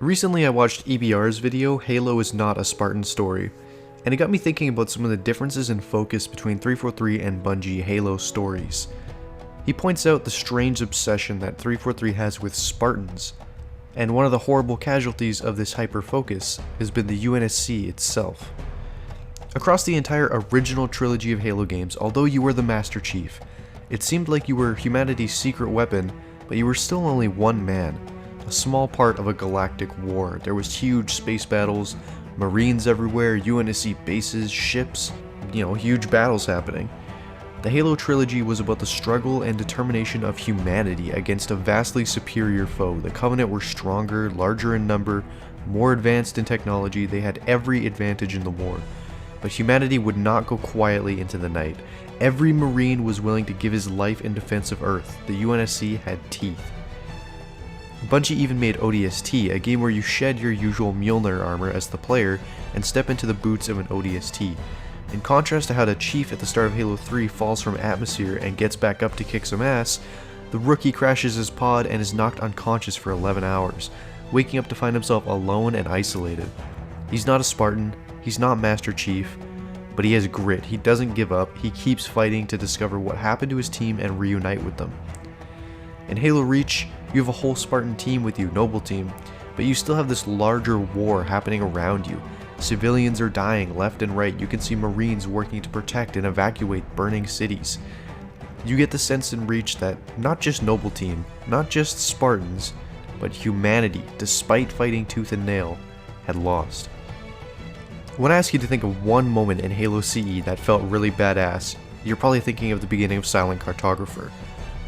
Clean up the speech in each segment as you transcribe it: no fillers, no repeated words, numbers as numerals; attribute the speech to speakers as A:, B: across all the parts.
A: Recently I watched EBR's video, Halo is Not a Spartan Story, and it got me thinking about some of the differences in focus between 343 and Bungie Halo stories. He points out the strange obsession that 343 has with Spartans, and one of the horrible casualties of this hyper-focus has been the UNSC itself. Across the entire original trilogy of Halo games, although you were the Master Chief, it seemed like you were humanity's secret weapon, but you were still only one man. A small part of a galactic war. There was huge space battles, Marines everywhere, UNSC bases, ships, huge battles happening. The Halo trilogy was about the struggle and determination of humanity against a vastly superior foe. The Covenant were stronger, larger in number, more advanced in technology, they had every advantage in the war. But humanity would not go quietly into the night. Every Marine was willing to give his life in defense of Earth. The UNSC had teeth. Bungie even made ODST, a game where you shed your usual Mjolnir armor as the player and step into the boots of an ODST. In contrast to how the Chief at the start of Halo 3 falls from atmosphere and gets back up to kick some ass, the rookie crashes his pod and is knocked unconscious for 11 hours, waking up to find himself alone and isolated. He's not a Spartan, he's not Master Chief, but he has grit, he doesn't give up, he keeps fighting to discover what happened to his team and reunite with them. In Halo Reach, you have a whole Spartan team with you, Noble Team, but you still have this larger war happening around you. Civilians are dying left and right, you can see Marines working to protect and evacuate burning cities. You get the sense in Reach that not just Noble Team, not just Spartans, but humanity, despite fighting tooth and nail, had lost. When I ask you to think of one moment in Halo CE that felt really badass, you're probably thinking of the beginning of Silent Cartographer.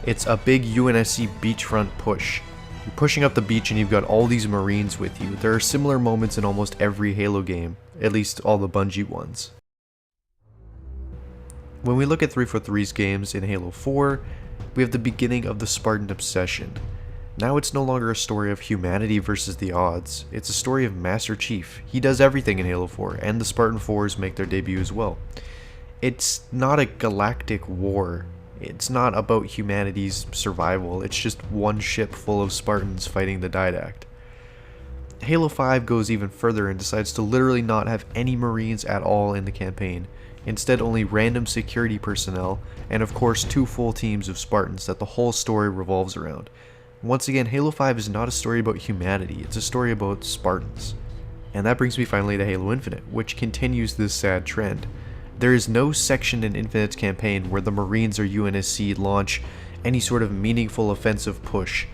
A: It's a big UNSC beachfront push. You're pushing up the beach and you've got all these Marines with you. There are similar moments in almost every Halo game, at least all the Bungie ones. When we look at 343's games in Halo 4, we have the beginning of the Spartan obsession. Now it's no longer a story of humanity versus the odds, it's a story of Master Chief. He does everything in Halo 4, and the Spartan 4s make their debut as well. It's not a galactic war. It's not about humanity's survival, it's just one ship full of Spartans fighting the Didact. Halo 5 goes even further and decides to literally not have any Marines at all in the campaign. Instead, only random security personnel, and of course 2 full teams of Spartans that the whole story revolves around. Once again, Halo 5 is not a story about humanity, it's a story about Spartans. And that brings me finally to Halo Infinite, which continues this sad trend. There is no section in Infinite's campaign where the Marines or UNSC launch any sort of meaningful offensive push,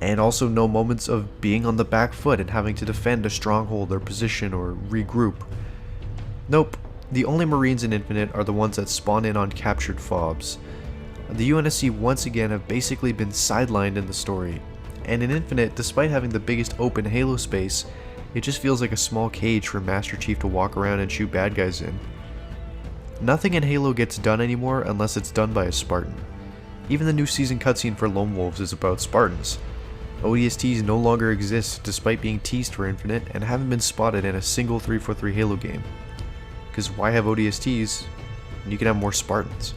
A: and also no moments of being on the back foot and having to defend a stronghold or position or regroup. Nope, the only Marines in Infinite are the ones that spawn in on captured FOBs. The UNSC once again have basically been sidelined in the story, and in Infinite, despite having the biggest open Halo space, it just feels like a small cage for Master Chief to walk around and shoot bad guys in. Nothing in Halo gets done anymore unless it's done by a Spartan. Even the new season cutscene for Lone Wolves is about Spartans. ODSTs no longer exist despite being teased for Infinite and haven't been spotted in a single 343 Halo game. Because why have ODSTs when you can have more Spartans?